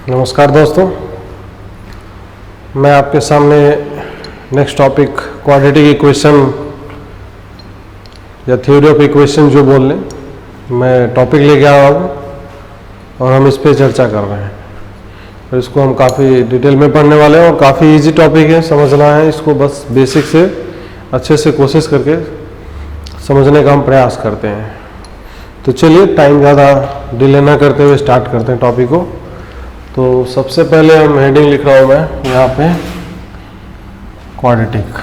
नमस्कार दोस्तों, मैं आपके सामने नेक्स्ट टॉपिक क्वाड्रेटिक इक्वेशन या थ्योरी ऑफ इक्वेशन जो बोल लें, मैं टॉपिक लेके आया हूँ और हम इस पे चर्चा कर रहे हैं। और इसको हम काफ़ी डिटेल में पढ़ने वाले हैं और काफ़ी इजी टॉपिक है, समझना है इसको, बस बेसिक से अच्छे से कोशिश करके समझने का हम प्रयास करते हैं। तो चलिए टाइम ज़्यादा डिले ना करते हुए स्टार्ट करते हैं टॉपिक को। तो सबसे पहले हम हेडिंग लिख रहा हूँ मैं यहाँ पे, क्वाड्रेटिक।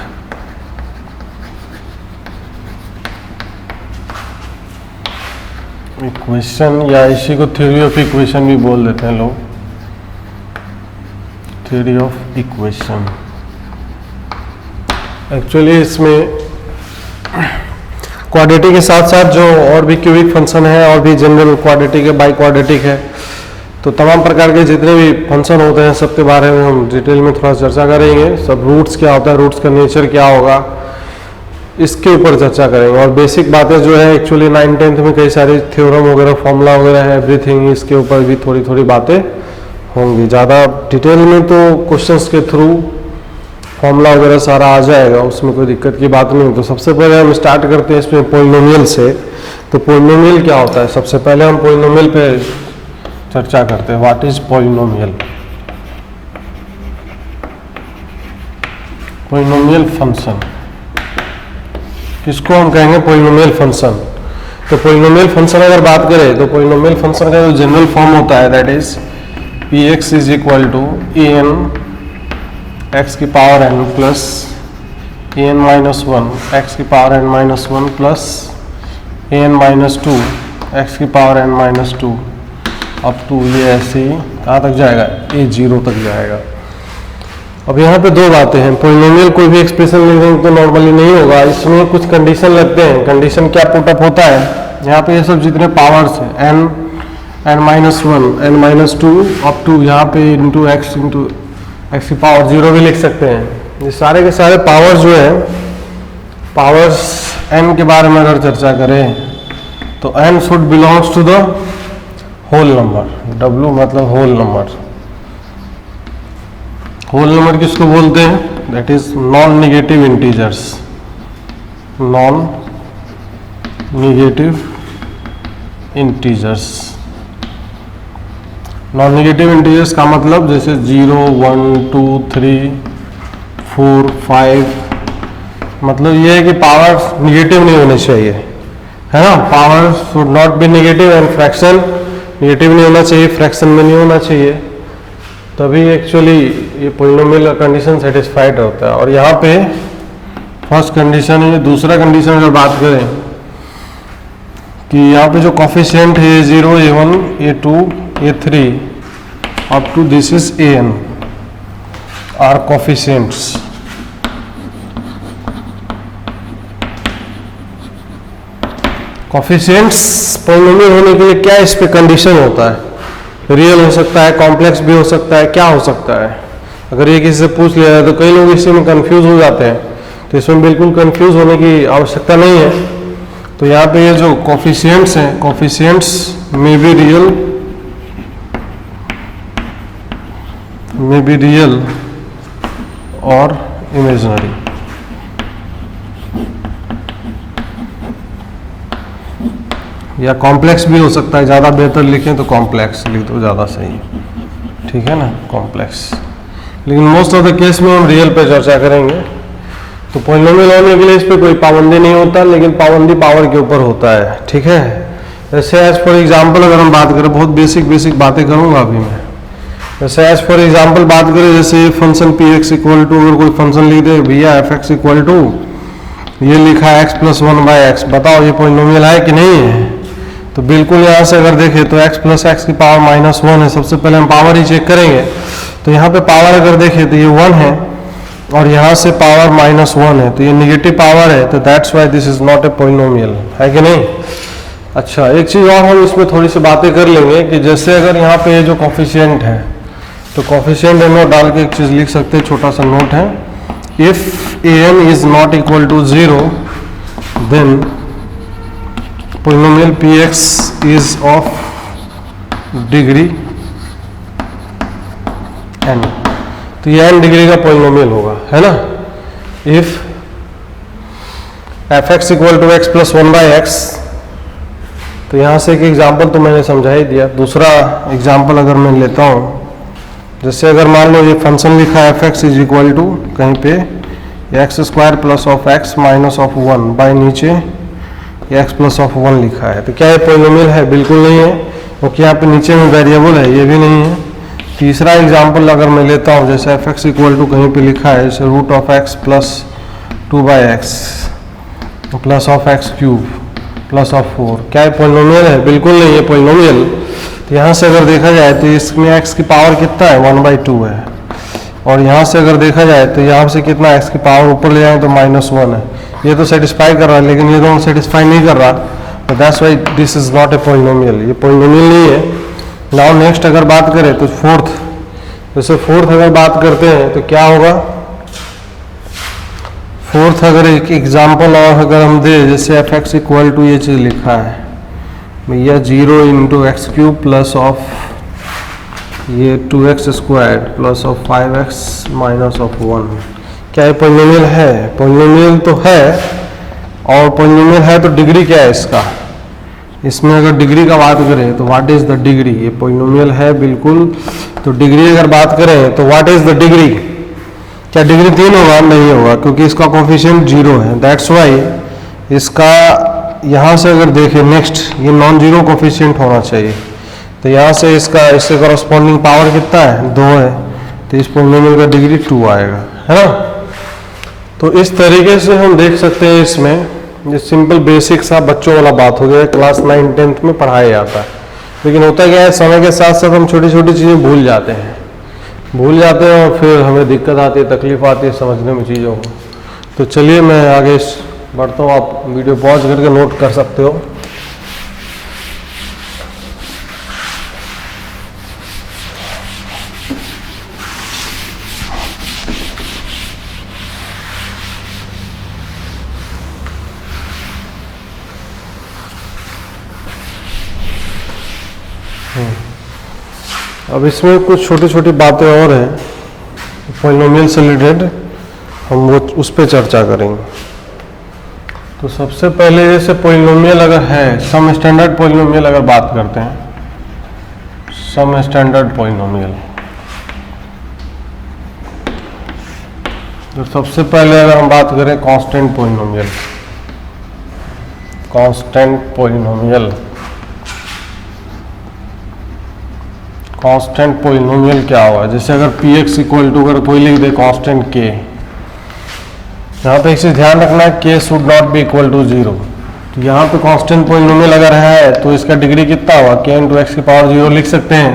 इक्वेशन या इसी को थ्योरी ऑफ इक्वेशन भी बोल देते हैं लोग, थ्योरी ऑफ इक्वेशन। एक्चुअली इसमें क्वाड्रेटिक के साथ साथ जो और भी क्यूबिक फंक्शन है और भी जनरल क्वाड्रेटिक है, बाई क्वाड्रेटिक है, तो तमाम प्रकार के जितने भी फंक्शन होते हैं सबके बारे में हम डिटेल में थोड़ा चर्चा करेंगे। सब रूट्स क्या होता है, रूट्स का नेचर क्या होगा, इसके ऊपर चर्चा करेंगे। और बेसिक बातें जो है एक्चुअली 9th-10th में कई सारे थ्योरम वगैरह, फॉर्मूला वगैरह है, एवरीथिंग, इसके ऊपर भी थोड़ी थोड़ी बातें होंगी। ज़्यादा डिटेल में तो क्वेश्चंस के थ्रू फॉर्मूला वगैरह सारा आ जाएगा, उसमें कोई दिक्कत की बात नहीं। तो सबसे पहले हम स्टार्ट करते हैं इसमें पॉलिनोमियल से। तो पॉलिनोमियल क्या होता है, सबसे पहले हम पॉलिनोमियल पे चर्चा करते हैं। What is polynomial? Polynomial function किसको हम कहेंगे? Polynomial function. तो पॉलिनोमियल फंक्शन अगर बात करें तो पॉलिनोमियल फंक्शन का जो जनरल फॉर्म होता है that is px is equal to an x की power n plus an minus 1 x की power n minus 1 plus an minus 2 x की power n minus 2 up to ये ऐसे ही कहाँ तक जाएगा? a0 तक जाएगा। अब यहाँ पे दो बातें हैं। पॉलिनोमियल कोई भी एक्सप्रेशन लिखेंगे तो नॉर्मली नहीं होगा, इसमें कुछ कंडीशन लगते हैं। कंडीशन क्या पुटअप होता है यहाँ पे? ये सब जितने पावर्स हैं n minus 1 n minus 2 up to यहाँ पे इंटू एक्स की पावर 0 भी लिख सकते हैं। ये सारे के सारे पावर्स जो है, पावर्स n के बारे में अगर चर्चा करें तो n should belongs to the whole number. W मतलब होल नंबर। होल नंबर किसको बोलते हैं? That is non negative integers. Non negative integers. Non negative integers का मतलब जैसे 0, 1, 2, 3, 4, 5, मतलब ये है कि पावर निगेटिव नहीं होनी चाहिए, है ना। Power should not B negative and fraction negative नहीं होना चाहिए, फ्रैक्शन में नहीं होना चाहिए, तभी एक्चुअली ये पॉलिनोमियल का कंडीशन सेटिस्फाइड होता है। और यहाँ पे फर्स्ट कंडीशन है। दूसरा कंडीशन अगर बात करें कि यहाँ पे जो कॉफिशिएंट है a0, a1, a2, a3 up to this is an are coefficients. Coefficients polynomial होने के लिए क्या इस पे कंडीशन होता है? रियल हो सकता है, कॉम्प्लेक्स भी हो सकता है, क्या हो सकता है? अगर ये किसी से पूछ लिया जाए तो कई लोग इसमें कंफ्यूज हो जाते हैं, तो इसमें बिल्कुल कंफ्यूज होने की आवश्यकता नहीं है। तो यहाँ पे ये जो कॉफिशिएंट्स हैं, कॉफिशिएंट्स मे बी रियल और इमेजिनरी। या कॉम्प्लेक्स भी हो सकता है, ज़्यादा बेहतर लिखें तो कॉम्प्लेक्स लिख दो, ज़्यादा सही, ठीक है ना, कॉम्प्लेक्स। लेकिन मोस्ट ऑफ द केस में हम रियल पे चर्चा करेंगे। तो पॉलिनोमियल होने के लिए इस पर कोई पाबंदी नहीं होता, लेकिन पाबंदी पावर के ऊपर होता है, ठीक है। जैसे एज फॉर एग्जाम्पल अगर हम बात करें, बहुत बेसिक बातें करूँगा अभी मैं। जैसे एज फॉर एग्जाम्पल बात करें, जैसे फंक्शन px इक्वल टू, अगर कोई फंक्शन लिख दे भैया fx इक्वल टू, ये लिखा है x प्लस 1/x, बताओ ये पॉलिनोमियल है कि नहीं है? तो बिल्कुल यहाँ से अगर देखें तो x प्लस एक्स की पावर माइनस 1 है। सबसे पहले हम पावर ही चेक करेंगे। तो यहाँ पे पावर अगर देखें तो ये 1 है और यहाँ से पावर माइनस 1 है, तो ये निगेटिव पावर है, तो that's why this is not a polynomial, है कि नहीं? अच्छा, एक चीज़ और हम इसमें थोड़ी सी बातें कर लेंगे कि जैसे अगर यहाँ पे जो कॉफिशिएंट है, तो कॉफिशिएंट नोट डाल के एक चीज़ लिख सकते हैं, छोटा सा नोट है। If an is not equal to 0 then polynomial px is of degree n, तो ये n डिग्री का पॉलिनोमियल होगा, है ना। If fx equal to x plus 1/x, तो यहाँ से एक एग्जाम्पल तो मैंने समझा ही दिया। दूसरा एग्जाम्पल अगर मैं लेता हूँ, जैसे अगर मान लो ये फंक्शन लिखा है fx इज इक्वल टू कहीं पे x square plus of x minus of 1 by नीचे एक्स प्लस ऑफ 1 लिखा है, तो क्या ये पॉलिनोमियल है? बिल्कुल नहीं है, क्योंकि यहाँ पे नीचे में वेरिएबल है, ये भी नहीं है। तीसरा एग्जाम्पल अगर मैं लेता हूँ, जैसे fx इक्वल टू कहीं पे लिखा है जैसे root of x plus 2/x plus of x cube plus of 4, क्या ये पॉलिनोमियल है? बिल्कुल नहीं है पॉलिनोमियल। तो यहाँ से अगर देखा जाए तो इसमें x की पावर कितना है? 1/2 है, और यहाँ से अगर देखा जाए तो यहाँ से कितना x की पावर ऊपर ले जाए तो -1 है। ये तो सेटिस्फाई कर रहा है, लेकिन ये दोनों सेटिस्फाई नहीं कर रहा, तो that's why this is not a polynomial, ये पॉलिनोमियल नहीं है। नाउ नेक्स्ट अगर बात करें तो फोर्थ, जैसे फोर्थ अगर बात करते हैं तो क्या होगा? फोर्थ अगर एक एग्जाम्पल और अगर हम दे, जैसे fx इक्वल टू ये चीज़ लिखा है भैया 0 into x cube plus of ये 2x square plus of 5x minus of 1, क्या ये पॉलिनोमियल है? पॉलिनोमियल तो है, और पॉलिनोमियल है तो डिग्री क्या है इसका? इसमें अगर डिग्री का बात करें तो व्हाट इज द डिग्री? ये पॉलिनोमियल है बिल्कुल, तो डिग्री अगर बात करें तो व्हाट इज द डिग्री? क्या डिग्री 3 होगा? नहीं होगा, क्योंकि इसका कोफिशिएंट 0 है। दैट्स वाई इसका यहाँ से अगर देखें नेक्स्ट, ये नॉन जीरो कोफिशिएंट होना चाहिए, तो यहाँ से इसका इससे करस्पॉन्डिंग पावर कितना है? 2 है, तो इस पॉलिनोमियल का डिग्री 2 आएगा, है ना। तो इस तरीके से हम देख सकते हैं इसमें, ये सिंपल बेसिक सा बच्चों वाला बात हो गया, क्लास 9-10th में पढ़ाया जाता है। लेकिन होता क्या है, समय के साथ साथ हम छोटी छोटी चीज़ें भूल जाते हैं और फिर हमें दिक्कत आती है, तकलीफ आती है समझने में चीज़ों को। तो चलिए मैं आगे बढ़ता हूँ, आप वीडियो पॉज करके नोट कर सकते हो। अब इसमें कुछ छोटी छोटी बातें और हैं पॉलिनोमियल से रिलेटेड, हम वो उस पर चर्चा करेंगे। तो सबसे पहले जैसे पॉलिनोमियल अगर है, सम स्टैंडर्ड पॉलिनोमियल अगर बात करते हैं, सम स्टैंडर्ड पॉलिनोमियल, तो सबसे पहले अगर हम बात करें constant polynomial, constant polynomial, constant polynomial क्या हुआ? जैसे अगर px इक्वल टू अगर कोई लिख दे कांस्टेंट k, यहाँ पे एक चीज ध्यान रखना है, k should not be equal to 0। तो यहाँ पे कांस्टेंट पॉलिनोमियल अगर है तो इसका डिग्री कितना हुआ? k इंटू एक्स की पावर 0 लिख सकते हैं,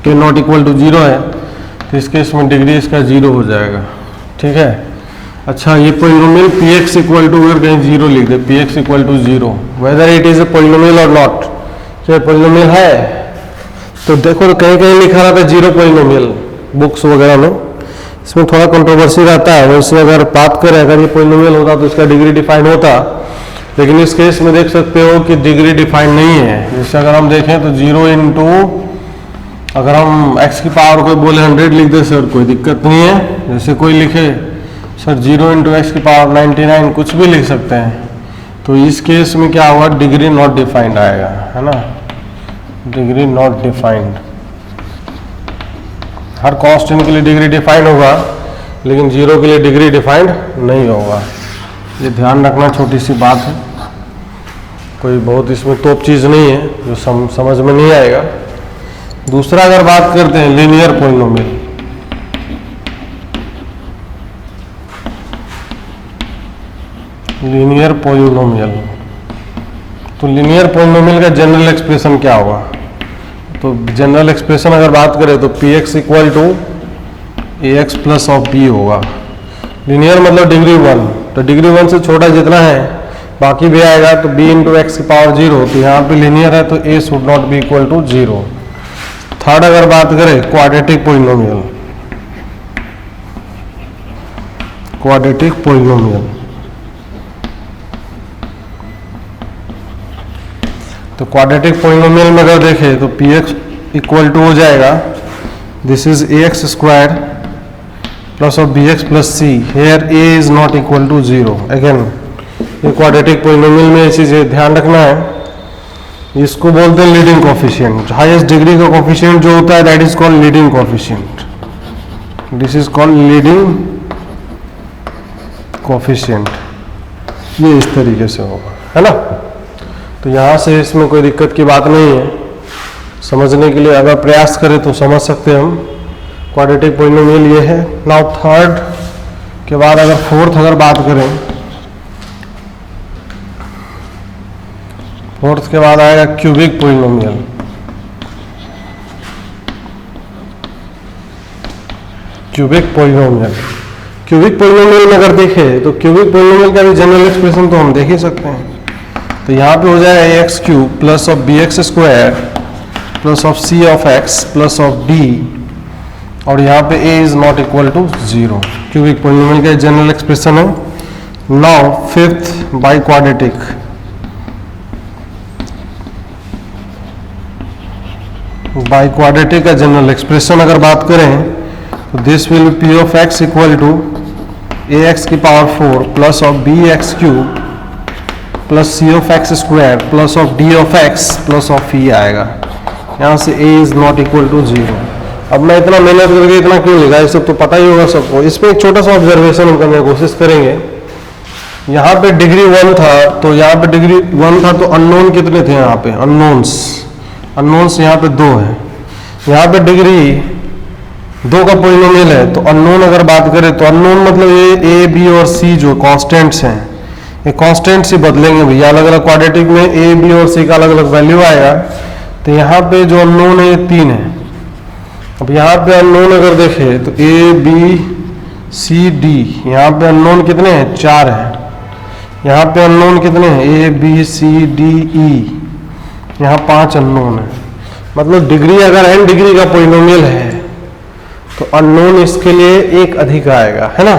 k नॉट इक्वल टू 0 है, तो इसके इसमें डिग्री इसका 0 हो जाएगा, ठीक है। अच्छा, ये पॉलिनोमियल px इक्वल टू अगर कहीं 0 लिख दे, px equal to 0, whether it is a polynomial और नॉट, क्या पॉलिनोमियल है? तो देखो कहीं कहीं लिखा रहता है 0 पॉलिनोमियल बुक्स वगैरह में, इसमें थोड़ा कंट्रोवर्सी रहता है। वैसे अगर बात करें, अगर ये पॉलिनोमियल होता तो इसका डिग्री डिफाइन होता, लेकिन इस केस में देख सकते हो कि डिग्री डिफाइन नहीं है। जैसे अगर हम देखें तो 0 इंटू, अगर हम x की पावर कोई बोले 100 लिख दे सर, कोई दिक्कत नहीं है। जैसे कोई लिखे सर 0 इंटू एक्स की पावर 99, कुछ भी लिख सकते हैं, तो इस केस में क्या होगा? डिग्री नॉट डिफाइंड आएगा, है ना, degree not defined. Her constant के लिए डिग्री डिफाइंड होगा, लेकिन 0 के लिए डिग्री डिफाइंड नहीं होगा। ये ध्यान रखना, छोटी सी बात है, कोई बहुत इसमें तोप चीज़ नहीं है जो समझ में नहीं आएगा। दूसरा अगर बात करते हैं लीनियर पॉलिनोमियल, लीनियर पॉलिनोमियल, तो लीनियर पॉलिनोमियल का जनरल एक्सप्रेशन क्या होगा? तो जनरल एक्सप्रेशन अगर बात करें तो px equal to ax plus of b होगा। लीनियर मतलब डिग्री 1, तो डिग्री 1 से छोटा जितना है बाकी भी आएगा, तो b इंटू एक्स की पावर 0, तो यहाँ पे लीनियर है तो a should not be equal to 0। Third अगर बात करें क्वाड्रेटिक पॉलिनोमियल, क्वाड्रेटिक पॉलिनोमियल, तो क्वाड्रेटिक पॉलिनोमियल में अगर देखें तो px इक्वल टू हो जाएगा this is ax square plus of bx plus c, here a is not equal to 0। Again ये क्वाड्रेटिक पॉलिनोमियल में ये चीज ध्यान रखना है, इसको बोलते हैं लीडिंग कोफिशिएंट। हाईएस्ट डिग्री का कोफिशिएंट जो होता है that is called leading coefficient, this is called leading coefficient. ये इस तरीके से होगा, है ना। तो यहाँ से इसमें कोई दिक्कत की बात नहीं है, समझने के लिए अगर प्रयास करें तो समझ सकते हैं हम। क्वाड्रेटिक पॉलिनोमियल ये है। नाउ थर्ड के बाद अगर फोर्थ अगर बात करें, फोर्थ के बाद आएगा cubic polynomial. Cubic polynomial, cubic polynomial में अगर देखें तो क्यूबिक पॉलिनोमियल का भी जनरल एक्सप्रेशन तो हम देख ही सकते हैं। तो यहाँ पे हो जाएगा ax cube plus of bx square plus of c of x plus of d, और यहाँ पे a is not equal to 0। Cubic polynomial का जनरल एक्सप्रेशन है। Now fifth biquadratic, biquadratic का जनरल एक्सप्रेशन अगर बात करें तो this will be p of x equal to ax की power 4 plus of bx cube plus c of x square plus of d of x plus of e आएगा। यहाँ से a is not equal to 0। अब मैं इतना मेहनत करके इतना क्यों लिखा, ये सब तो पता ही होगा सबको। इसमें एक छोटा सा ऑब्जर्वेशन हम करने की कोशिश करेंगे। यहाँ पे डिग्री 1 था, तो यहाँ पे डिग्री 1 था तो अननोन कितने थे यहाँ पे, अननोन्स यहाँ पे 2 है। यहाँ पे डिग्री 2 का पॉलिनोमियल है, तो अननोन अगर बात करें तो अननोन मतलब ये a b और c जो कांस्टेंट्स हैं, ये कांस्टेंट्स ही बदलेंगे भैया। अलग अलग क्वाड्रेटिक में a b और c का अलग अलग वैल्यू आएगा। तो यहाँ पे जो अननोन है ये 3 है। अब यहाँ पे अननोन अगर देखें तो a b c d, यहाँ पे अननोन कितने हैं, 4 है। यहाँ पे अननोन कितने हैं, a b c d e, यहाँ 5 अननोन है। मतलब डिग्री अगर n डिग्री का पॉलिनोमियल है तो अननोन इसके लिए एक अधिक आएगा, है ना।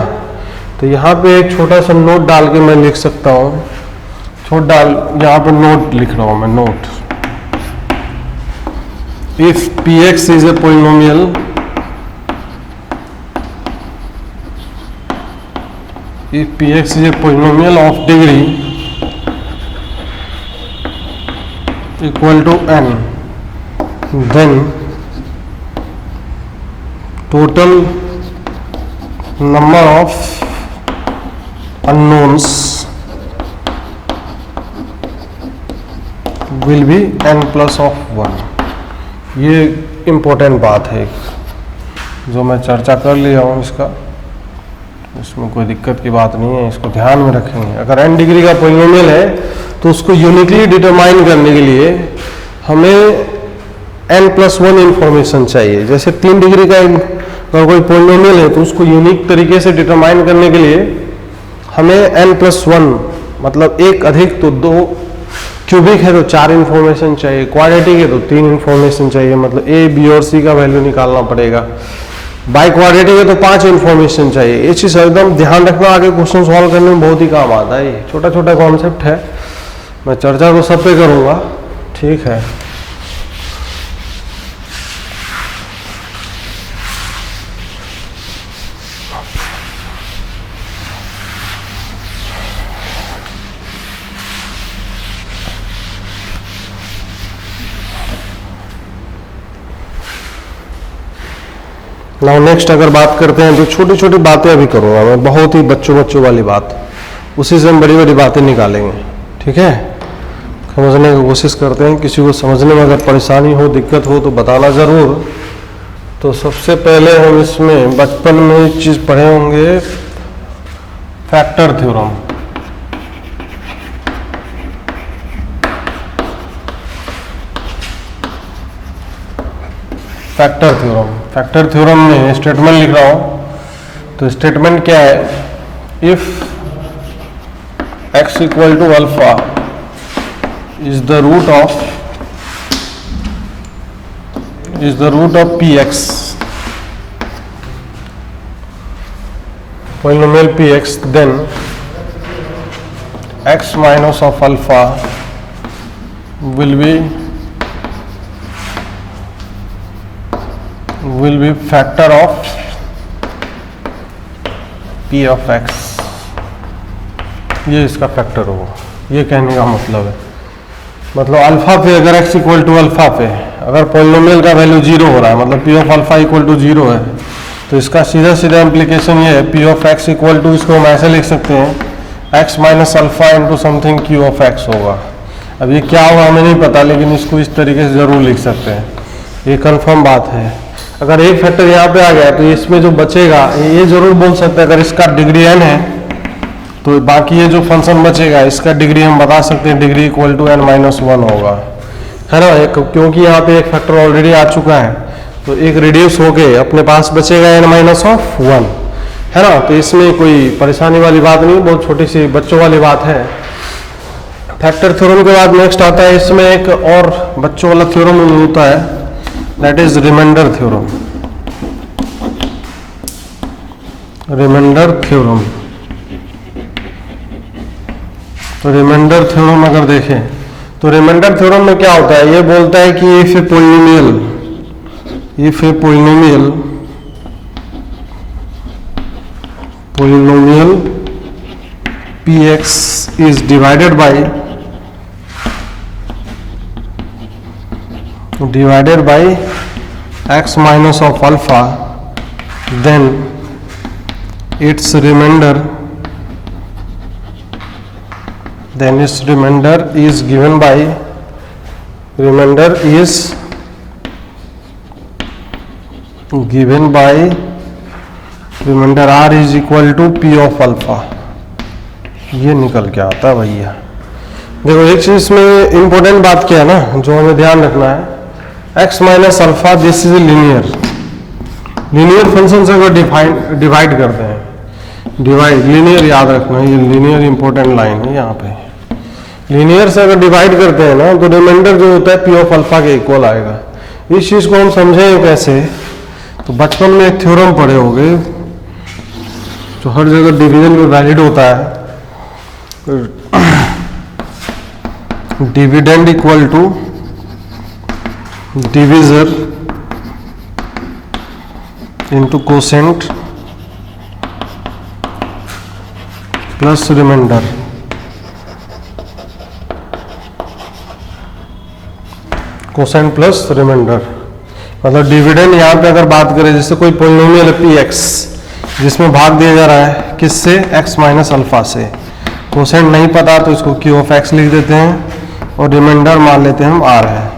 तो यहाँ पे एक छोटा सा नोट डाल के मैं लिख सकता हूँ, यहाँ पे नोट लिख रहा हूँ मैं, note. If px is a polynomial, if px is a polynomial of degree equal to n, then total number of unknowns will be n plus of 1। ये इम्पोर्टेंट बात है जो मैं चर्चा कर लिया हूँ इसका, इसमें कोई दिक्कत की बात नहीं है, इसको ध्यान में रखेंगे। अगर n डिग्री का पॉलिनोमियल है तो उसको यूनिकली डिटरमाइन करने के लिए हमें n प्लस 1 इंफॉर्मेशन चाहिए। जैसे 3 डिग्री का अगर कोई पॉलिनोमियल है तो उसको यूनिक तरीके से डिटरमाइन करने के लिए हमें n प्लस 1 मतलब एक अधिक, तो 2 क्यूबिक है तो 4 इंफॉर्मेशन चाहिए, क्वाड्रेटिक है तो 3 इंफॉर्मेशन चाहिए, मतलब a b और c का वैल्यू निकालना पड़ेगा। बाई क्वाड्रेटिक है तो 5 इंफॉर्मेशन चाहिए। ये चीज़ एकदम ध्यान रखना, आगे क्वेश्चन सॉल्व करने में बहुत ही काम आता है। ये छोटा छोटा कॉन्सेप्ट है, मैं चर्चा तो सब पे करूँगा, ठीक है। नाउ नेक्स्ट अगर बात करते हैं तो छोटी छोटी बातें अभी करूँगा मैं, बहुत ही बच्चों वाली बात, उसी से हम बड़ी बड़ी बातें निकालेंगे, ठीक है। समझने की कोशिश करते हैं, किसी को समझने में अगर परेशानी हो, दिक्कत हो तो बताना ज़रूर। तो सबसे पहले हम इसमें बचपन में एक चीज़ पढ़े होंगे, फैक्टर थ्योरम। फैक्टर थ्योरम में स्टेटमेंट लिख रहा हूँ। तो स्टेटमेंट क्या है, if x equal to alpha is the root of px, polynomial px, then x minus of alpha will be will be factor of p of x, ये इसका factor होगा, ये कहने का मतलब है। मतलब अल्फा पे अगर x इक्वल टू अल्फा पे अगर पॉलिनोमियल का वैल्यू 0 हो रहा है, मतलब p of alpha equal to 0 है, तो इसका सीधा सीधा इम्प्लीकेशन ये है p of x equal to, इसको हम ऐसे लिख सकते हैं x minus alpha into something q of x होगा। अब ये क्या होगा हमें नहीं पता, लेकिन इसको इस तरीके से जरूर लिख सकते हैं, ये कंफर्म बात है। अगर एक फैक्टर यहाँ पे आ गया तो इसमें जो बचेगा ये जरूर बोल सकते हैं, अगर इसका डिग्री n है तो बाकी ये जो फंक्शन बचेगा इसका डिग्री हम बता सकते हैं, degree equal to n minus 1 होगा, है ना। क्योंकि यहाँ पे एक फैक्टर ऑलरेडी आ चुका है, तो एक रिड्यूस हो गए अपने पास बचेगा n माइनस ऑफ 1, है ना। तो इसमें कोई परेशानी वाली बात नहीं, बहुत छोटी सी बच्चों वाली बात है। फैक्टर थ्योरम के बाद नेक्स्ट आता है, इसमें एक और बच्चों वाला थ्योरम होता है, that is remainder theorem. Remainder theorem, तो रिमाइंडर थ्योरम अगर देखें तो रिमाइंडर थ्योरम में क्या होता है, ये बोलता है कि if A polynomial px is divided by x minus of alpha, then its remainder is given by remainder r is equal to p of alpha, ये निकल के आता है भैया। देखो एक चीज इसमें इंपॉर्टेंट बात क्या है ना, जो हमें ध्यान रखना है, x minus alpha this is linear function से अगर डिवाइड करते हैं, डिवाइड लीनियर याद रखना, ये लीनियर इंपॉर्टेंट लाइन है यहाँ पे। लीनियर से अगर डिवाइड करते हैं ना तो रिमाइंडर जो होता है पी ऑफ अल्फा के इक्वल आएगा। इस चीज को हम समझें कैसे, तो बचपन में एक थ्योरम पढ़े होंगे जो हर जगह डिवीजन में वैलिड होता है, dividend equal to divisor into quotient plus remainder. Quotient plus remainder मतलब डिविडेंड यहाँ पे अगर बात करें, जैसे कोई पॉलिनोमियल है पी एक्स जिसमें भाग दिया जा रहा है किससे, एक्स माइनस अल्फा से। कोसेंट नहीं पता तो इसको क्यू ऑफ एक्स लिख देते हैं और रिमाइंडर मान लेते हैं हम आर है,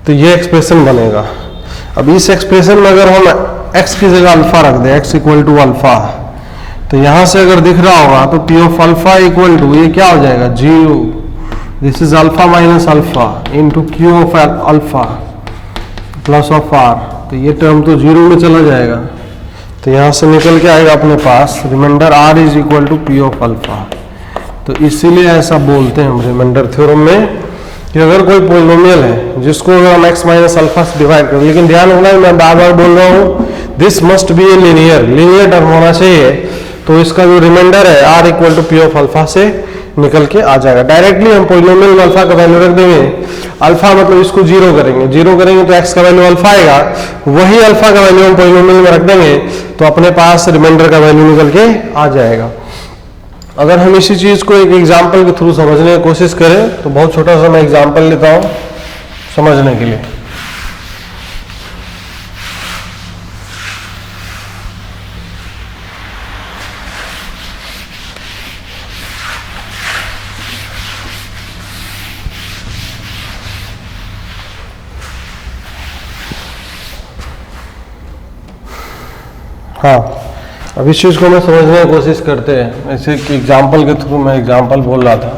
तो ये एक्सप्रेशन बनेगा। अब इस एक्सप्रेशन में अगर हम एक्स की जगह अल्फा रख दें, एक्स इक्वल टू अल्फा, तो यहाँ से अगर दिख रहा होगा तो P of alpha equal to ये क्या हो जाएगा, 0, this is alpha minus alpha into Q of alpha plus of R, तो ये टर्म तो 0 में चला जाएगा, तो यहाँ से निकल के आएगा अपने पास remainder R is equal to P of alpha. तो इसीलिए ऐसा बोलते हैं हम रिमाइंडर थ्योरम में कि अगर कोई पॉलिनोमियल है जिसको अगर हम एक्स माइनस अल्फा से डिवाइड करें, लेकिन ध्यान रखना है मैं बार बार बोल रहा हूँ, this must be a linear term होना चाहिए, तो इसका जो रिमाइंडर है R equal to P of alpha से निकल के आ जाएगा। डायरेक्टली हम पॉलिनोमियल में अल्फा का वैल्यू रख देंगे, अल्फा मतलब इसको 0 करेंगे तो एक्स का वैल्यू अल्फा आएगा, वही अल्फा का वैल्यू हम पॉलिनोमियल में रख देंगे तो अपने पास रिमाइंडर का वैल्यू निकल के आ जाएगा। अगर हम इसी चीज को एक एग्जांपल के थ्रू समझने की कोशिश करें तो बहुत छोटा सा मैं एग्जांपल लेता हूं समझने के लिए। हाँ, अब इस चीज़ को मैं समझने की कोशिश करते हैं। ऐसे कि एग्जाम्पल के थ्रू मैं एग्जाम्पल बोल रहा था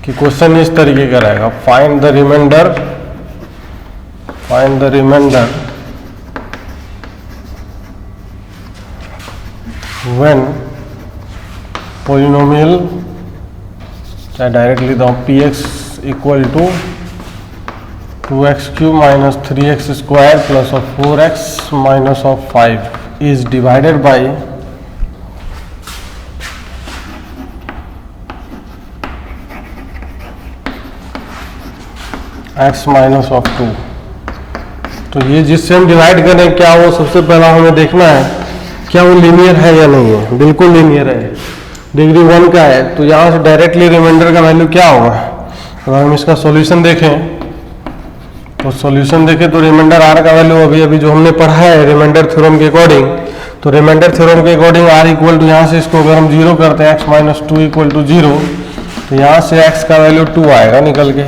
कि क्वेश्चन इस तरीके का रहेगा, find the remainder when polynomial, चाहे डायरेक्ट लिखता हूँ, P x equal to 2x³ minus 3x square plus of 4x minus of 5 is divided by x minus of 2। तो ये जिससे हम डिवाइड करें क्या वो सबसे पहला हमें देखना है क्या वो लीनियर है या नहीं है। बिल्कुल लीनियर है, डिग्री 1 का है, तो यहाँ से डायरेक्टली रिमाइंडर का वैल्यू क्या होगा। अगर हम इसका सॉल्यूशन देखें तो सॉल्यूशन देखें तो रिमाइंडर आर का वैल्यू अभी अभी जो हमने पढ़ा है रिमाइंडर थ्योरम के अकॉर्डिंग, तो रिमाइंडर थ्योरम के अकॉर्डिंग आर इक्वल टू यहाँ से इसको अगर हम 0 करते हैं x-2 इक्वल टू 0, तो यहाँ से x का वैल्यू 2 आएगा निकल के।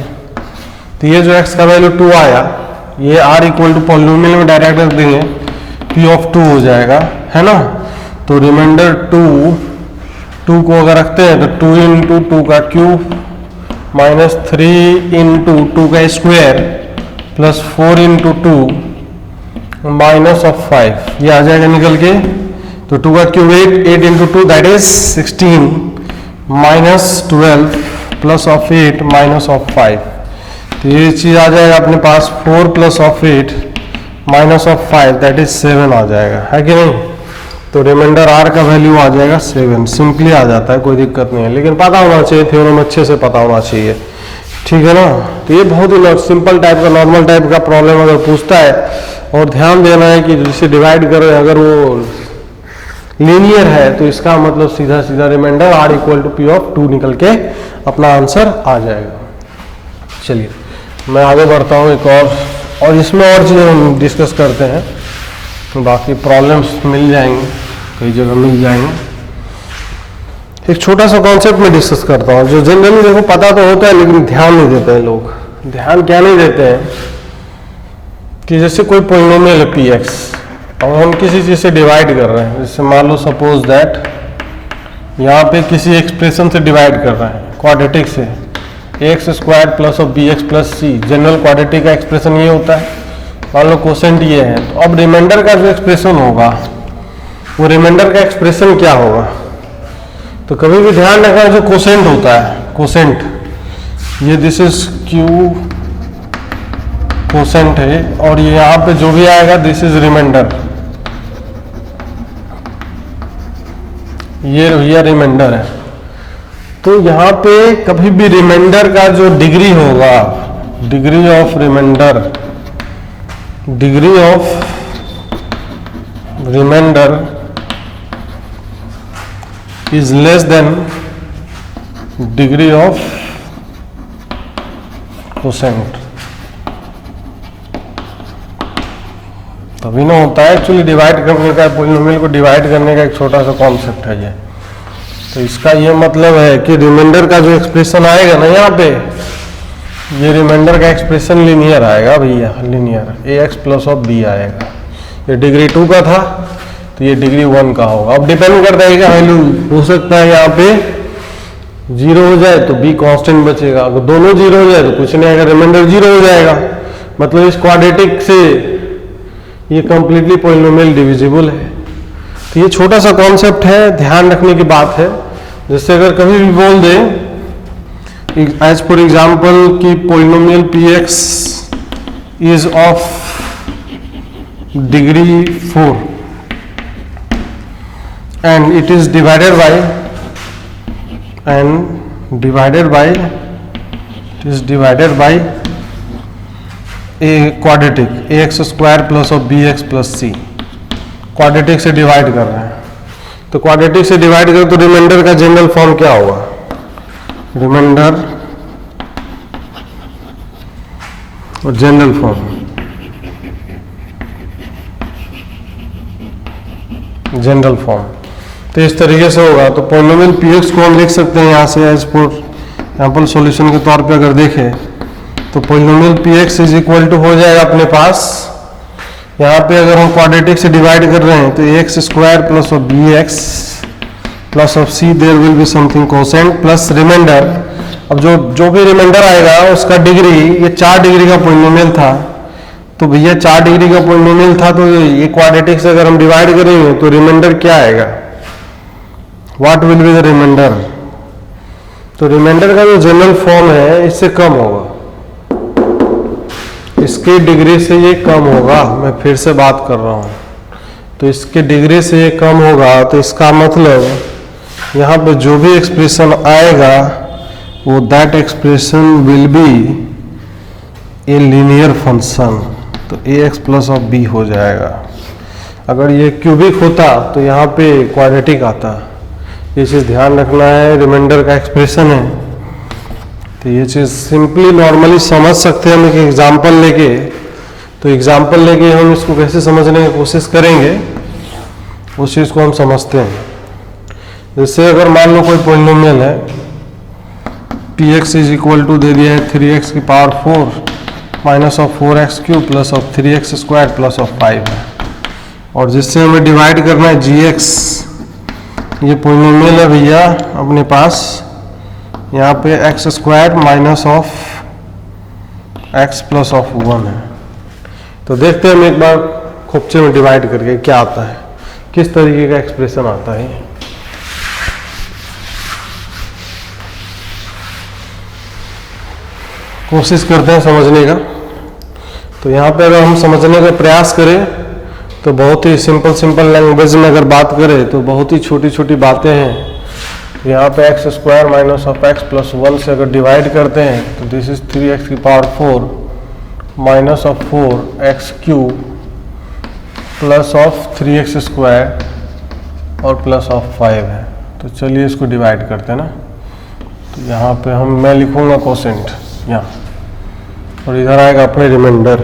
तो ये जो x का वैल्यू 2 आया ये r इक्वल टू पॉलिनोमियल में डायरेक्ट रख देंगे p ऑफ 2 हो जाएगा, है ना। तो रिमाइंडर 2 को अगर रखते हैं तो 2 इंटू 2 का क्यूब माइनस 3 इंटू 2 का square plus 4 into 2 minus of 5, ये आ जाएगा निकल के। तो 2 का cube 8 into 2 that is 16 minus 12 plus of 8 minus of 5, तो ये चीज आ जाएगा अपने पास 4 plus of 8 minus of 5 that is 7 आ जाएगा, है कि नहीं। तो रिमाइंडर आर का वैल्यू आ जाएगा 7, सिंपली आ जाता है, कोई दिक्कत नहीं है, लेकिन पता होना चाहिए, थ्योरम अच्छे से पता होना चाहिए, ठीक है ना। तो ये बहुत ही सिंपल टाइप का नॉर्मल टाइप का प्रॉब्लम अगर पूछता है, और ध्यान देना है कि जिसे डिवाइड करें अगर वो लीनियर है तो इसका मतलब सीधा सीधा remainder R equal to P of 2 निकल के अपना आंसर आ जाएगा। चलिए मैं आगे बढ़ता हूँ एक और इसमें और चीज़ें हम डिस्कस करते हैं, बाकी प्रॉब्लम्स मिल जाएंगे, कई जगह मिल जाएंगे। एक छोटा सा कॉन्सेप्ट में डिस्कस करता हूँ जो जनरली देखो पता तो होता है लेकिन ध्यान नहीं देते हैं लोग। ध्यान क्या नहीं देते हैं कि जैसे कोई पॉलिनोमियल है पी एक्स और हम किसी चीज़ से डिवाइड कर रहे हैं, जैसे मान लो सपोज दैट यहाँ पे किसी एक्सप्रेशन से डिवाइड कर रहे हैं क्वाड्रेटिक से, x square plus of B x plus C, general quadratic का एक्सप्रेशन ये होता है। मान लो कोसेंट ये है, तो अब रिमाइंडर का जो एक्सप्रेशन होगा वो रिमाइंडर का एक्सप्रेशन क्या होगा। तो कभी भी ध्यान रखना जो कोसेंट होता है, कोसेंट ये दिस इज क्यू कोसेंट है, और ये यहाँ पे जो भी आएगा दिस इज रिमाइंडर, ये रिमाइंडर है। तो यहाँ पे कभी भी रिमाइंडर का जो डिग्री होगा, degree of remainder, degree of remainder is less than degree of quotient, तभी ना होता है एक्चुअली डिवाइड करने का, पॉलिनोमियल को डिवाइड करने का एक छोटा सा कॉन्सेप्ट है ये। तो इसका ये मतलब है कि रिमाइंडर का जो एक्सप्रेशन आएगा ना यहाँ पे, ये रिमाइंडर का एक्सप्रेशन लीनियर आएगा भैया, linear A x plus of B आएगा। ये डिग्री 2 का था तो ये डिग्री 1 का होगा। अब डिपेंड करता है कि वैल्यू हो सकता है यहाँ पे 0 हो जाए तो b कांस्टेंट बचेगा, अगर दोनों 0 हो जाए तो कुछ नहीं आएगा, रिमाइंडर 0 हो जाएगा। मतलब इस क्वाड्रेटिक से ये कंप्लीटली पॉलिनोमियल डिविजिबल है। तो ये छोटा सा कॉन्सेप्ट है, ध्यान रखने की बात है। जैसे अगर कभी भी बोल दे एज फॉर एग्जाम्पल कि polynomial P X is of degree 4 and it is divided by a quadratic ax square plus of bx plus c, quadratic से डिवाइड कर रहे हैं। तो क्वाड्रेटिक से डिवाइड करें तो रिमाइंडर का जनरल फॉर्म क्या होगा, रिमाइंडर और जनरल फॉर्म, जनरल फॉर्म तो इस तरीके से होगा। तो पॉलिनोमियल पीएक्स को हम लिख सकते हैं यहाँ से एज फॉर एग्जाम्पल सॉल्यूशन के तौर पे अगर देखें तो polynomial P x is equal to हो जाएगा अपने पास, यहाँ पे अगर हम क्वाड्रेटिक से डिवाइड कर रहे हैं तो x square plus of B x plus of C, there will be something quotient plus remainder. अब जो भी रिमाइंडर आएगा उसका डिग्री, ये 4 डिग्री का पॉलिनोमियल था, तो भैया 4 डिग्री का पॉलिनोमियल था तो ये क्वाड्रेटिक से अगर हम डिवाइड करेंगे तो रिमाइंडर क्या आएगा, what will be the remainder. तो रिमाइंडर का जो जनरल फॉर्म है इससे कम होगा, इसके डिग्री से ये कम होगा। मैं फिर से बात कर रहा हूं, तो इसके डिग्री से ये कम होगा, तो इसका मतलब यहाँ पे जो भी एक्सप्रेशन आएगा वो that expression will be a linear function, तो ए एक्स प्लस ऑफ बी हो जाएगा। अगर ये क्यूबिक होता तो यहाँ पे क्वाड्रेटिक आता। ये चीज़ ध्यान रखना है, रिमाइंडर का एक्सप्रेशन है तो ये चीज़ सिंपली नॉर्मली समझ सकते हैं हम एक एग्जाम्पल लेके। तो एग्जाम्पल लेके हम इसको कैसे समझने की कोशिश करेंगे उस चीज़ को हम समझते हैं। जैसे अगर मान लो कोई पॉलिनोमियल है P X is equal to दे दिया है 3x की power 4 minus of 4x cube plus of 3x square plus of 5 है, और जिससे हमें डिवाइड करना है gx। ये पॉलिनोमियल है भैया अपने पास, यहाँ पे x square minus of x plus of 1 है। तो देखते हैं हम एक बार खुपचे में डिवाइड करके क्या आता है, किस तरीके का एक्सप्रेशन आता है। कोशिश करते हैं समझने का। तो यहाँ पे अगर हम समझने का प्रयास करें तो बहुत ही सिंपल लैंग्वेज में अगर बात करें तो बहुत ही छोटी छोटी बातें हैं। यहाँ पे x square minus of x plus 1 से अगर डिवाइड करते हैं तो दिस इज 3x की power 4 minus of 4x cube plus of 3x square और प्लस ऑफ 5 है। तो चलिए इसको डिवाइड करते हैं ना। तो यहाँ पे मैं लिखूँगा कोसेंट यहाँ, और इधर आएगा अपने रिमाइंडर।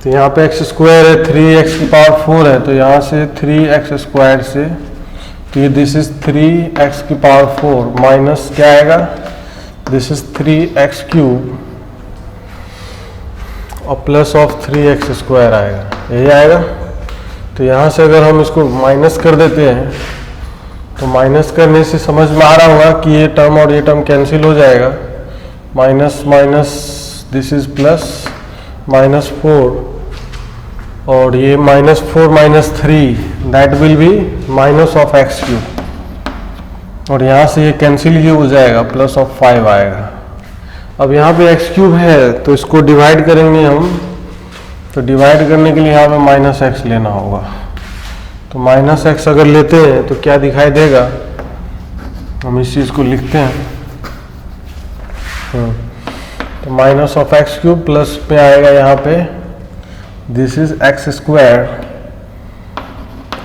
तो यहाँ पे एक्स स्क्वायर है 3x की पावर 4 है, तो यहाँ से 3x स्क्वायर से तो ये दिस इज 3x की पावर 4 माइनस क्या आएगा, दिस इज 3x क्यूब और प्लस ऑफ 3x स्क्वायर आएगा, यही आएगा। तो यहाँ से अगर हम इसको माइनस कर देते हैं तो माइनस करने से समझ में आ रहा होगा कि ये टर्म और ये टर्म कैंसिल हो जाएगा। Minus minus this is plus minus 4 और ये minus 4 minus 3 that will be minus of x cube, और यहाँ से ये कैंसिल ही हो जाएगा, प्लस ऑफ 5 आएगा। अब यहाँ पे एक्स क्यूब है तो इसको डिवाइड करेंगे हम, तो डिवाइड करने के लिए यहाँ पे माइनस एक्स लेना होगा। तो माइनस एक्स अगर लेते हैं तो क्या दिखाई देगा, हम इस चीज़ को लिखते हैं। तो minus of x cube plus पे आएगा यहाँ पे दिस इज एक्स स्क्वायर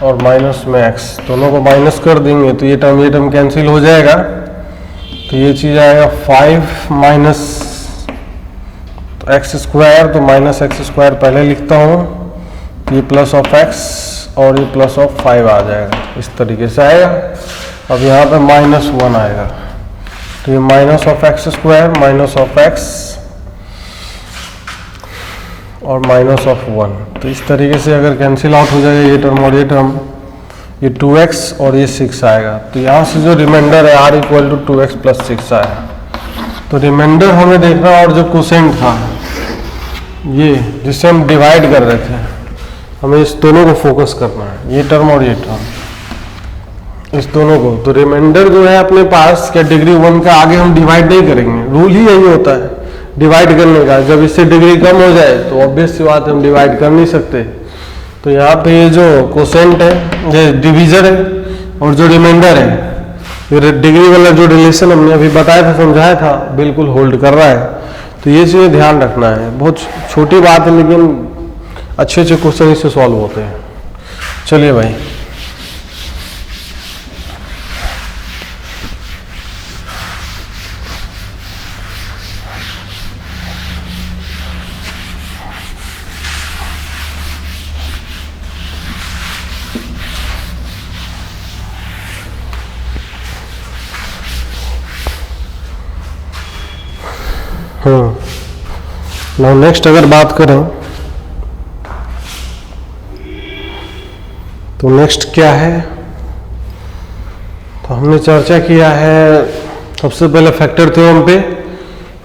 और माइनस में एक्स, दोनों को माइनस कर देंगे तो ये टर्म कैंसिल हो जाएगा। तो ये चीज़ आएगा 5 माइनस एक्स स्क्वायर, तो माइनस एक्स स्क्वायर पहले लिखता हूँ, तो ये प्लस ऑफ एक्स और ये प्लस ऑफ 5 आ जाएगा, इस तरीके से आएगा। अब यहाँ पे माइनस 1 आएगा, तो ये minus of x square minus of x और माइनस ऑफ 1, तो इस तरीके से अगर कैंसिल आउट हो जाएगा ये टर्म और ये टर्म, ये 2x और ये 6 आएगा। तो यहाँ से जो रिमाइंडर है r equal to 2x plus 6 आया। तो रिमाइंडर हमें देखना, और जो कोसेंट था ये जिससे हम डिवाइड कर रहे थे, हमें इस दोनों को फोकस करना है, ये टर्म और ये टर्म, इस दोनों को। तो रिमाइंडर जो है अपने पास क्या डिग्री 1 का आगे हम डिवाइड नहीं करेंगे, रूल ही यही होता है डिवाइड करने का। जब इससे डिग्री कम हो जाए तो ऑब्वियस सी बात है हम डिवाइड कर नहीं सकते। तो यहाँ पे ये जो कोसेंट है, ये डिवीजर है, और जो रिमाइंडर है, ये डिग्री वाला जो रिलेशन हमने अभी बताया था, समझाया था, बिल्कुल होल्ड कर रहा है। तो ये चीज़ें ध्यान रखना है, बहुत छोटी बात है लेकिन अच्छे अच्छे क्वेश्चन इससे सॉल्व होते हैं। चलिए भाई, नाउ नेक्स्ट अगर बात करें तो नेक्स्ट क्या है, तो हमने चर्चा किया है सबसे पहले फैक्टर थ्योरम पे,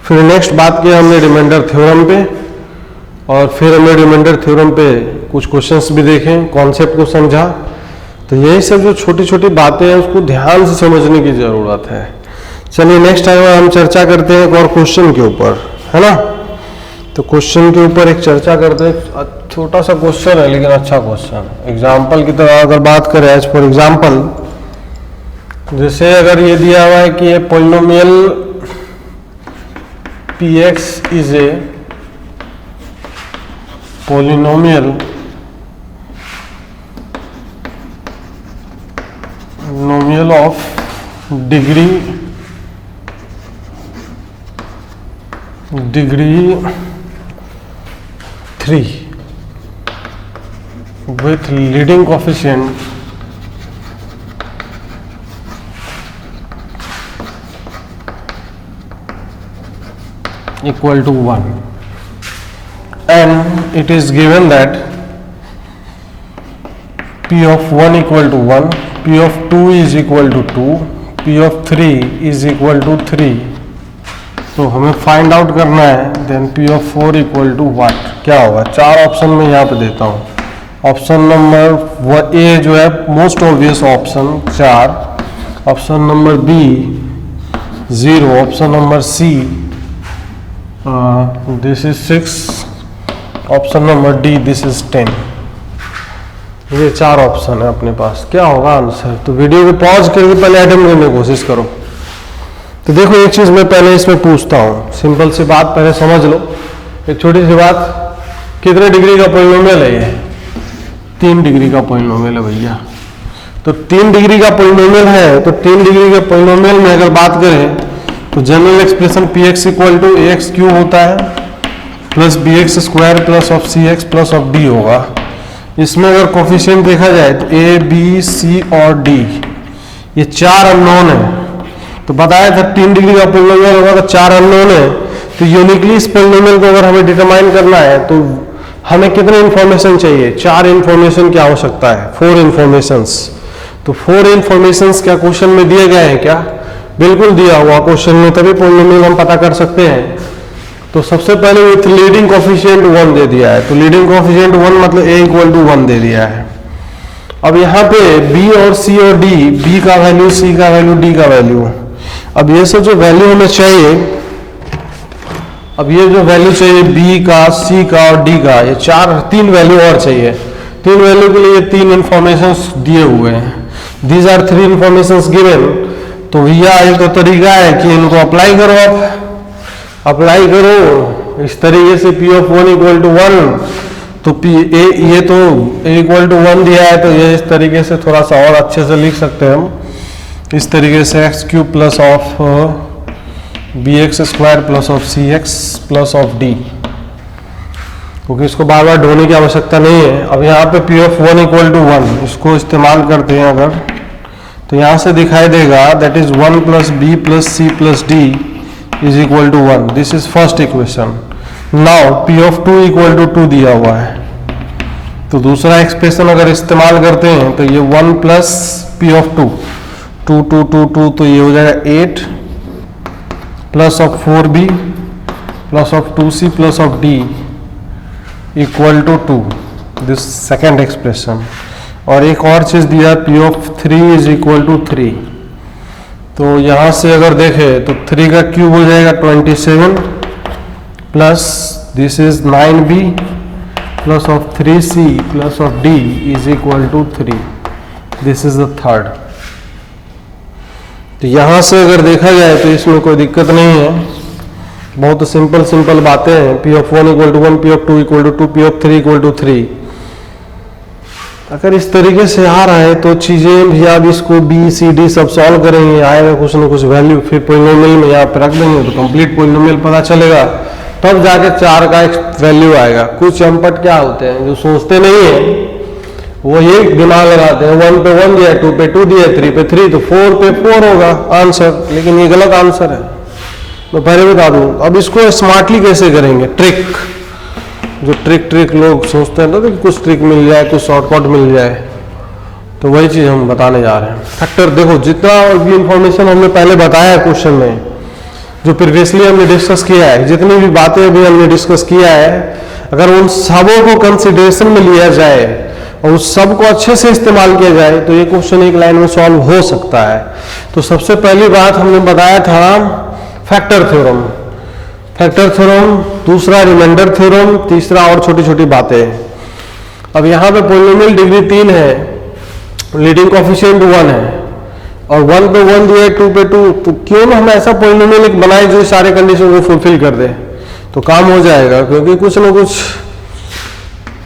फिर नेक्स्ट बात किया हमने रिमाइंडर थ्योरम पे, और फिर हमने रिमाइंडर थ्योरम पे कुछ क्वेश्चंस भी देखे, कॉन्सेप्ट को समझा। तो यही सब जो छोटी छोटी बातें हैं उसको ध्यान से समझने की जरूरत है। चलिए नेक्स्ट टाइम हम चर्चा करते हैं एक और क्वेश्चन के ऊपर, है ना। तो क्वेश्चन के ऊपर एक चर्चा करते हैं, छोटा सा क्वेश्चन है लेकिन अच्छा क्वेश्चन है। एग्जाम्पल की तरह अगर बात करें, एज फॉर एग्जाम्पल, जैसे अगर ये दिया हुआ है कि ये polynomial px is a polynomial of degree 3 with leading coefficient equal to 1, and it is given that P of 1 equal to 1, P of 2 is equal to 2, P of 3 is equal to 3. तो हमें find out करना है then P of 4 equal to what, क्या होगा। चार option में यहाँ पे देता हूँ। ऑप्शन नंबर ए जो है most obvious option 4, option number B 0, option number C this is 6, option number D this is 10। ये चार ऑप्शन है अपने पास, क्या होगा आंसर। तो वीडियो को पॉज करके पहले अटेम्प्ट करने की कोशिश करो। तो देखो एक चीज मैं पहले इसमें पूछता हूँ, सिंपल सी बात पहले समझ लो, एक छोटी सी बात। कितने डिग्री का पॉलिनोमियल है ये? 3 डिग्री का पॉलिनोमियल है भैया। तो 3 डिग्री का पॉलिनोमियल है, तो 3 डिग्री के पॉलिनोमियल में अगर बात करें तो general expression P x equal to A x cube होता है plus B x square plus of C x plus of D होगा। इसमें अगर कोफिशिएंट देखा जाए तो ए बी सी और डी ये 4 अननोन है। तो बताया था 3 डिग्री का पॉलिनोमियल होगा तो 4 अननोन है। तो यूनिकली इस पॉलिनोमियल को अगर हमें डिटरमाइन करना है तो हमें कितने इंफॉर्मेशन चाहिए? 4 इंफॉर्मेशन की आवश्यकता है, 4 इंफॉर्मेशंस। तो 4 इंफॉर्मेशंस क्या क्वेश्चन में दिए गए हैं क्या? बिल्कुल दिया हुआ क्वेश्चन में, तभी पॉलिनोमियल हम पता कर सकते हैं। तो सबसे पहले विथ लीडिंग कोफिशिएंट 1 दे दिया है, तो लीडिंग कोफिशिएंट 1 मतलब a इक्वल टू 1 दे दिया है। अब यहाँ पे b और c और d, b का वैल्यू, c का वैल्यू, d का वैल्यू। अब ये सब जो वैल्यू हमें चाहिए, अब ये जो वैल्यू चाहिए b का, c का और d का, ये 3 वैल्यू और चाहिए। 3 वैल्यू के लिए 3 इंफॉर्मेशंस दिए हुए हैं। These are 3 informations given. तो भैया एक तो तरीका है कि इनको अप्लाई करो, आप अप्लाई करो इस तरीके से। P of 1 इक्वल टू 1, तो ये तो a इक्वल टू 1 दिया है, तो ये इस तरीके से थोड़ा सा और अच्छे से लिख सकते हैं हम, इस तरीके से x cube plus of B x square plus of C x plus of D, क्योंकि इसको बार बार ढोने की आवश्यकता नहीं है। अब यहाँ पे P of 1 इक्वल टू 1 इसको इस्तेमाल करते हैं अगर, तो यहाँ से दिखाई देगा that is 1 plus b plus c plus d is equal to 1। This is first equation. Now P of 2 equal to 2 दिया हुआ है, तो दूसरा एक्सप्रेशन अगर इस्तेमाल करते हैं तो ये 1 प्लस P of 2, 2 2 2 2, तो ये हो जाएगा 8 plus of 4b plus of 2c plus of d equal to 2, this second expression. और एक और चीज दिया P of 3 is equal to 3। तो यहाँ से अगर देखें तो 3 का क्यूब हो जाएगा 27 plus this is 9b plus of 3c plus of d is equal to 3, this is the third. तो यहाँ से अगर देखा जाए तो इसमें कोई दिक्कत नहीं है, बहुत सिंपल बातें हैं। P of 1 equal to 1, P of 2 equal to 2, P of 3 equal to 3। अगर इस तरीके से आ रहा है तो चीजें भी आप इसको बी सी डी सब सॉल्व करेंगे, आएगा कुछ ना कुछ वैल्यू, फिर पॉलिनोमियल में यहाँ पे रख देंगे तो कंप्लीट पॉलिनोमियल पता चलेगा, तब जाके 4 का एक वैल्यू आएगा। कुछ चंपट क्या होते हैं जो सोचते नहीं है, वो ये दिमाग लगाते हैं 1 पे 1 दिया, 2 पे 2 दिया, 3 पे 3, तो 4 पे 4 होगा आंसर, लेकिन ये गलत आंसर है। मैं पहले बता दूं। अब इसको स्मार्टली कैसे करेंगे, ट्रिक, जो ट्रिक लोग सोचते हैं ना कि कुछ ट्रिक मिल जाए, कुछ शॉर्टकट मिल जाए, तो वही चीज हम बताने जा रहे हैं। फैक्टर देखो, जितना भी इंफॉर्मेशन हमने पहले बताया है क्वेश्चन में, जो प्रीवियसली हमने डिस्कस किया है, जितनी भी बातें भी हमने डिस्कस किया है, अगर उन सबों को कंसिडरेशन में लिया जाए और उस सब को अच्छे से इस्तेमाल किया जाए तो ये क्वेश्चन एक लाइन में सॉल्व हो सकता है। तो सबसे पहली बात हमने बताया था फैक्टर थ्योरम, दूसरा रिमाइंडर थ्योरम, तीसरा और छोटी छोटी बातें। अब यहाँ पे पॉलिनोमियल डिग्री 3 है, लीडिंग कोएफिशिएंट 1 है और 1 पे 1 दिया है, 2 पे 2, तो क्यों ना हम ऐसा पॉलिनोमियल एक बनाए जो सारे कंडीशन को फुलफिल कर दे, तो काम हो जाएगा। क्योंकि कुछ ना कुछ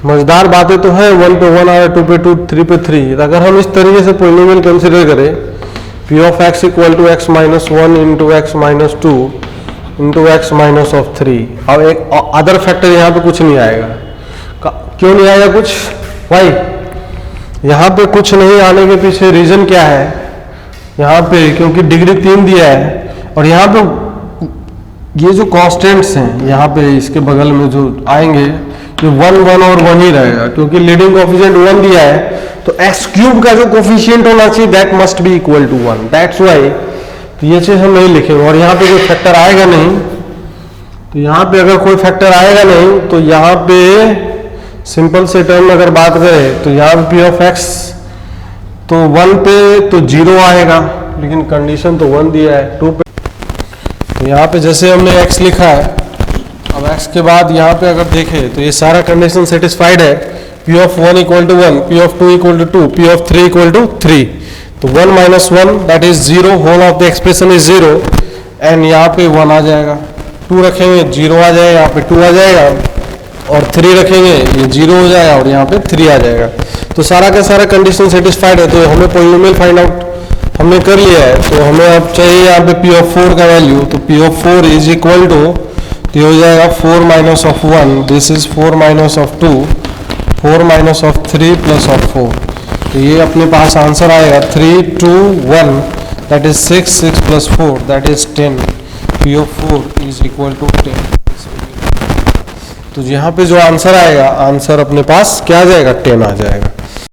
मजेदार बातें तो है, 1 पे 1 आ रहा है, 2 पे 2, 3 पे 3। अगर हम इस तरीके से पॉलिनोमियल कंसिडर करें, p of x equal to x minus 1 into x minus 2 into x minus of 3। अब एक अदर फैक्टर यहाँ पे कुछ नहीं आएगा। क्यों नहीं आएगा कुछ? वाई? यहाँ पे कुछ नहीं आने के पीछे रीजन क्या है? यहाँ पे क्योंकि डिग्री 3 दिया है, और यहाँ पे ये जो कांस्टेंट्स हैं यहाँ पे इसके बगल में जो आएंगे, ये 1 1 और 1 ही रहेगा, क्योंकि लीडिंग कोफिशिएंट 1 दिया है, तो एक्स क्यूब का जो कोफिशिएंट होना चाहिए that must be equal to 1। That's why तो ये चीज हम नहीं लिखेंगे। और यहाँ पे कोई फैक्टर आएगा नहीं, तो यहाँ पे अगर कोई फैक्टर आएगा नहीं तो यहाँ पे सिंपल से टर्म अगर बात करें तो यहाँ पे पी ऑफ एक्स तो 1 पे तो 0 आएगा, लेकिन कंडीशन तो 1 दिया है। 2 पे तो यहाँ पे जैसे हमने x लिखा है, अब x के बाद यहाँ पे अगर देखें तो ये सारा कंडीशन सेटिस्फाइड है। p of 1 equal to 1, p of 2 equal to 2, p of 3 equal to 3। तो 1 minus 1 that is 0, whole of the expression is 0, and यहाँ पे 1 आ जाएगा। 2 रखेंगे 0 आ जाएगा, यहाँ पे 2 आ जाएगा, और 3 रखेंगे ये 0 हो जाएगा, और यहाँ पे 3 आ जाएगा। तो सारा का सारा कंडीशन सेटिस्फाइड है। तो हमें पॉलिनोमियल फाइंड आउट हमने कर लिया है। तो हमें अब चाहिए यहाँ पे p ऑफ 4 का वैल्यू। तो p of 4 is equal to, ये हो जाएगा 4 minus of 1, this is 4 minus of 2, 4 minus of 3 plus of 4। तो ये अपने पास आंसर आएगा 3 2 1 that is 6, 6 plus 4 that is 10। p of 4 is equal to 10। तो यहाँ पे जो आंसर आएगा, आंसर अपने पास क्या आ जाएगा? 10 आ जाएगा।